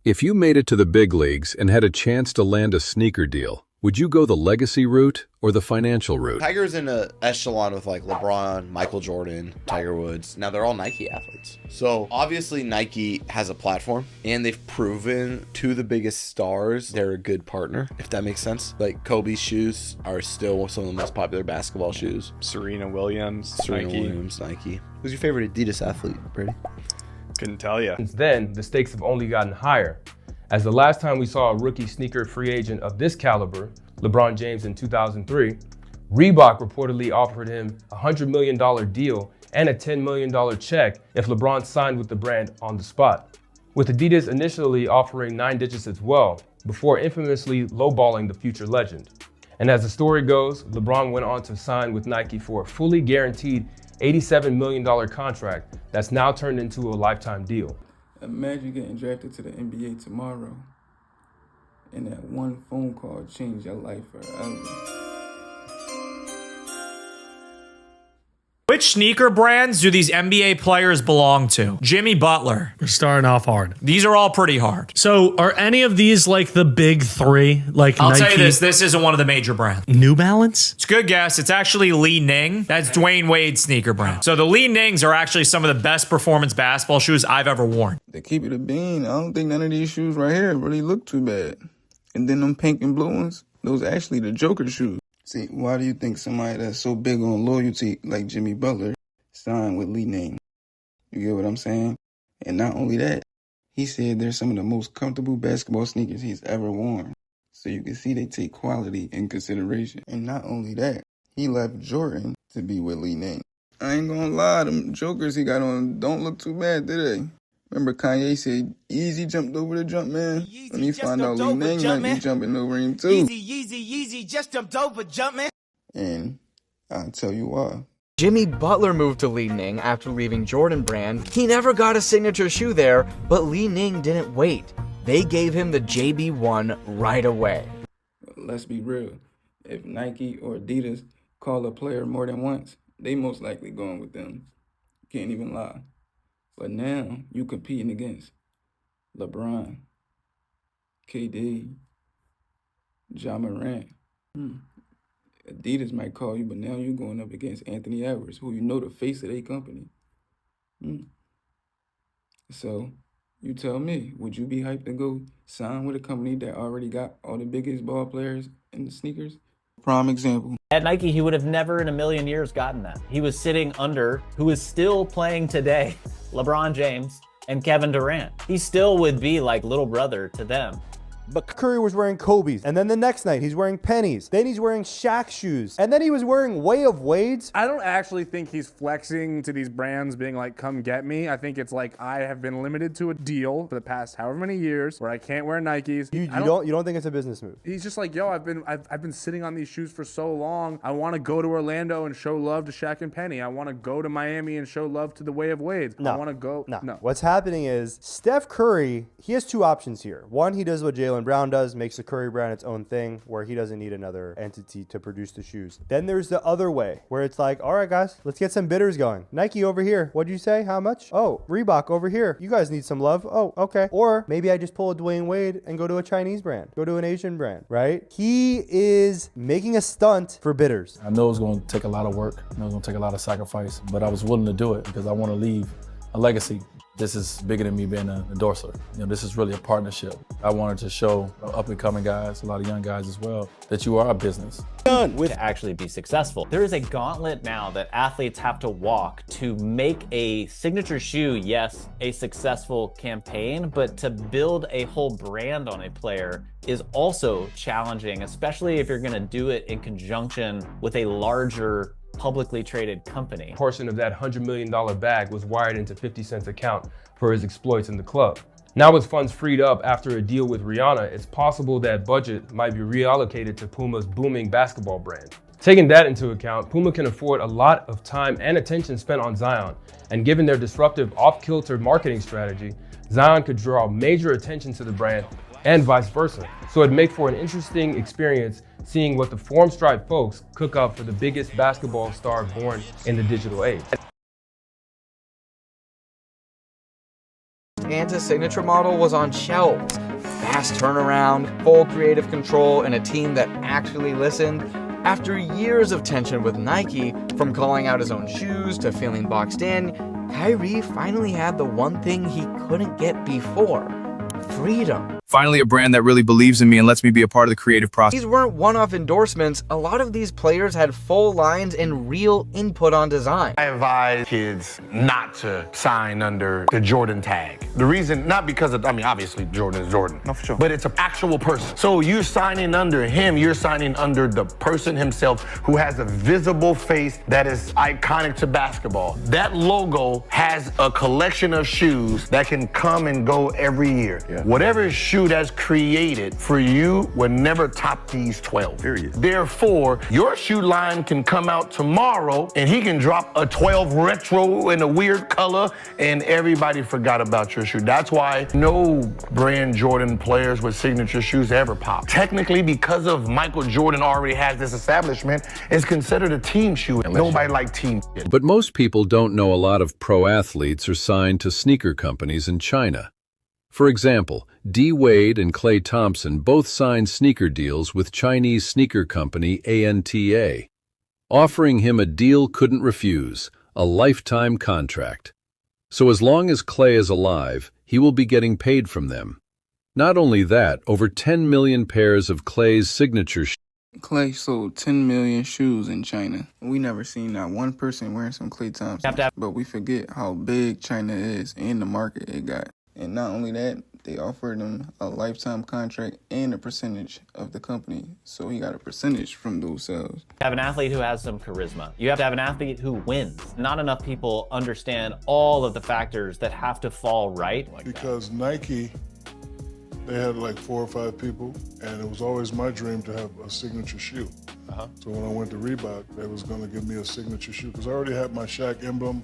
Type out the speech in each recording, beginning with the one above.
If you made it to the big leagues and had a chance to land a sneaker deal, would you go the legacy route or the financial route? Tiger's in an echelon with like LeBron, Michael Jordan, Tiger Woods. Now they're all Nike athletes. So obviously Nike has a platform and they've proven to the biggest stars they're a good partner, if that makes sense. Like Kobe's shoes are still some of the most popular basketball shoes. Serena Williams, Nike. Who's your favorite Adidas athlete, Brady? Couldn't tell you. Since then, the stakes have only gotten higher, as the last time we saw a rookie sneaker free agent of this caliber, LeBron James in 2003, Reebok reportedly offered him a $100 million deal and a $10 million check if LeBron signed with the brand on the spot, with Adidas initially offering 9 digits as well, before infamously lowballing the future legend. And as the story goes, LeBron went on to sign with Nike for a fully guaranteed $87 million contract that's now turned into a lifetime deal. Imagine getting drafted to the NBA tomorrow, and that one phone call changed your life forever. Which sneaker brands do these NBA players belong to? Jimmy Butler. We're starting off hard. These are all pretty hard. So are any of these like the big three? Like I'll Nike? tell you this isn't one of the major brands. New Balance? It's a good guess. It's actually Li-Ning. That's Dwayne Wade's sneaker brand. So the Li-Nings are actually some of the best performance basketball shoes I've ever worn. To keep it a bean, I don't think none of these shoes right here really look too bad. And then them pink and blue ones, those actually the Joker shoes. See, why do you think somebody that's so big on loyalty like Jimmy Butler signed with Li-Ning? You get what I'm saying? And not only that, he said they're some of the most comfortable basketball sneakers he's ever worn. So you can see they take quality in consideration. And not only that, he left Jordan to be with Li-Ning. I ain't gonna lie, them Jokers he got on don't look too bad, did they? Remember Kanye said Yeezy jumped over the jump man? When he found out Li-Ning might be jumping over him too. Yeezy just jumped over jump man. And I'll tell you why. Jimmy Butler moved to Li-Ning after leaving Jordan Brand. He never got a signature shoe there, but Li-Ning didn't wait. They gave him the JB1 right away. Let's be real. If Nike or Adidas call a player more than once, they most likely going with them. Can't even lie. But now you competing against LeBron, KD, Ja Morant. Adidas might call you, but now you're going up against Anthony Edwards, who you know the face of their company. So you tell me, would you be hyped to go sign with a company that already got all the biggest ball players in the sneakers? Prime example. At Nike, he would have never in a million years gotten that. He was sitting under, who is still playing today, LeBron James and Kevin Durant. He still would be like little brother to them. But Curry was wearing Kobe's, and then the next night he's wearing Pennies, then he's wearing Shaq shoes, and then he was wearing Way of Wade's. I don't actually think he's flexing to these brands being like, come get me. I think it's like, I have been limited to a deal for the past however many years where I can't wear Nikes. You don't think it's a business move? He's just like, yo, I've been sitting on these shoes for so long. I want to go to Orlando and show love to Shaq and Penny. I want to go to Miami and show love to the Way of Wade's. No. I want to go. No. What's happening is Steph Curry, he has two options here. One, he does what Jaylen Brown does, makes the Curry brand its own thing where he doesn't need another entity to produce the shoes. Then there's the other way where it's like, all right, guys, let's get some bidders going. Nike over here. What'd you say? How much? Oh, Reebok over here. You guys need some love. Oh, okay. Or maybe I just pull a Dwayne Wade and go to a Chinese brand, go to an Asian brand, right? He is making a stunt for bidders. I know it was going to take a lot of work. I know it was going to take a lot of sacrifice, but I was willing to do it because I want to leave a legacy. This is bigger than me being an endorser. You know, this is really a partnership. I wanted to show up-and-coming guys, a lot of young guys as well, that you are a business. To actually be successful. There is a gauntlet now that athletes have to walk to make a signature shoe, yes, a successful campaign, but to build a whole brand on a player is also challenging, especially if you're gonna do it in conjunction with a larger publicly traded company. A portion of that $100 million bag was wired into 50 Cent's account for his exploits in the club. Now with funds freed up after a deal with Rihanna, it's possible that budget might be reallocated to Puma's booming basketball brand. Taking that into account, Puma can afford a lot of time and attention spent on Zion, and given their disruptive off-kilter marketing strategy, Zion could draw major attention to the brand and vice versa. So it'd make for an interesting experience seeing what the Formstripe folks cook up for the biggest basketball star born in the digital age. ANTA signature model was on shelves. Fast turnaround, full creative control, and a team that actually listened. After years of tension with Nike, from calling out his own shoes to feeling boxed in, Kyrie finally had the one thing he couldn't get before: freedom. Finally, a brand that really believes in me and lets me be a part of the creative process. These weren't one-off endorsements. A lot of these players had full lines and real input on design. I advise kids not to sign under the Jordan tag. The reason, not because of, obviously Jordan is Jordan. No, for sure. But it's an actual person. So you're signing under him, you're signing under the person himself who has a visible face that is iconic to basketball. That logo has a collection of shoes that can come and go every year. Yeah. Whatever shoe that's created for you will never top these 12. Period. Therefore, your shoe line can come out tomorrow and he can drop a 12 retro in a weird color and everybody forgot about your shoe. That's why no brand Jordan players with signature shoes ever pop. Technically, because of Michael Jordan already has this establishment, it's considered a team shoe. Nobody like team shit. But most people don't know a lot of pro athletes are signed to sneaker companies in China. For example, D. Wade and Klay Thompson both signed sneaker deals with Chinese sneaker company ANTA, offering him a deal couldn't refuse, a lifetime contract. So as long as Klay is alive, he will be getting paid from them. Not only that, over 10 million pairs of Klay's signature shoes. Klay sold 10 million shoes in China. We never seen not one person wearing some Klay Thompson. But we forget how big China is and the market it got. And not only that, they offered him a lifetime contract and a percentage of the company. So he got a percentage from those sales. You have an athlete who has some charisma. You have to have an athlete who wins. Not enough people understand all of the factors that have to fall right. Because Nike, they had like 4 or 5 people, and it was always my dream to have a signature shoe. So when I went to Reebok, they was gonna give me a signature shoe because I already had my Shaq emblem,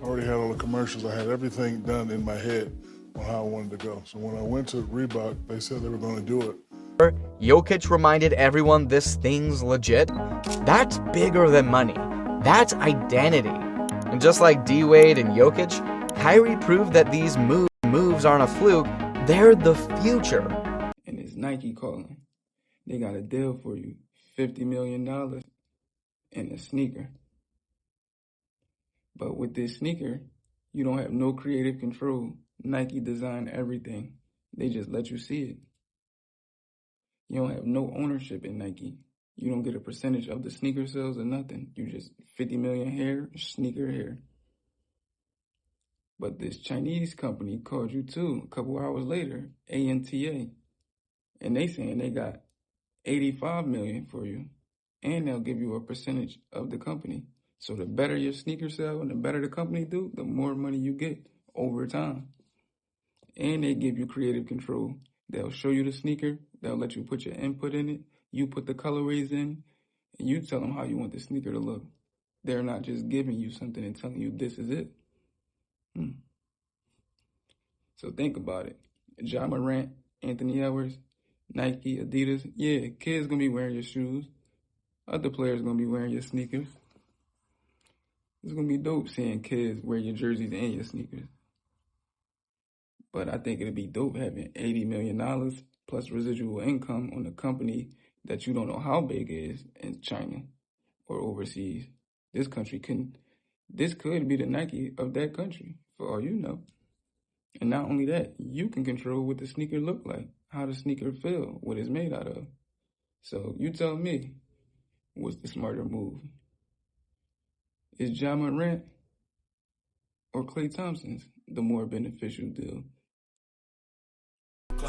I already had all the commercials, I had everything done in my head on how I wanted to go. So when I went to Reebok, they said they were gonna do it. Jokic reminded everyone this thing's legit. That's bigger than money. That's identity. And just like D. Wade and Jokic, Kyrie proved that these moves aren't a fluke, they're the future. And it's Nike calling. They got a deal for you, $50 million and a sneaker. But with this sneaker, you don't have no creative control. Nike designed everything. They just let you see it. You don't have no ownership in Nike. You don't get a percentage of the sneaker sales or nothing. You just 50 million here, sneaker here. But this Chinese company called you too a couple hours later, ANTA. And they saying they got 85 million for you. And they'll give you a percentage of the company. So the better your sneaker sell and the better the company do, the more money you get over time. And they give you creative control. They'll show you the sneaker. They'll let you put your input in it. You put the colorways in, and you tell them how you want the sneaker to look. They're not just giving you something and telling you this is it. So think about it. Ja Morant, Anthony Edwards, Nike, Adidas. Yeah, kids gonna be wearing your shoes. Other players gonna be wearing your sneakers. It's gonna be dope seeing kids wear your jerseys and your sneakers. But I think it'd be dope having $80 million plus residual income on a company that you don't know how big it is in China or overseas. This could be the Nike of that country, for all you know. And not only that, you can control what the sneaker look like, how the sneaker feel, what it's made out of. So you tell me, what's the smarter move? Is Ja Morant or Klay Thompson's the more beneficial deal?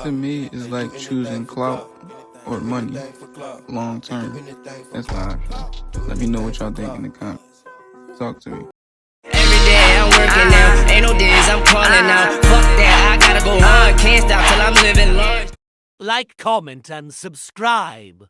To me, it's like choosing clout or money long term. That's my option. Let me know what y'all think in the comments. Talk to me. Every day I'm working now. Ain't no days I'm calling now. Fuck that, I gotta go hard. Can't stop till I'm living large. Like, comment, and subscribe.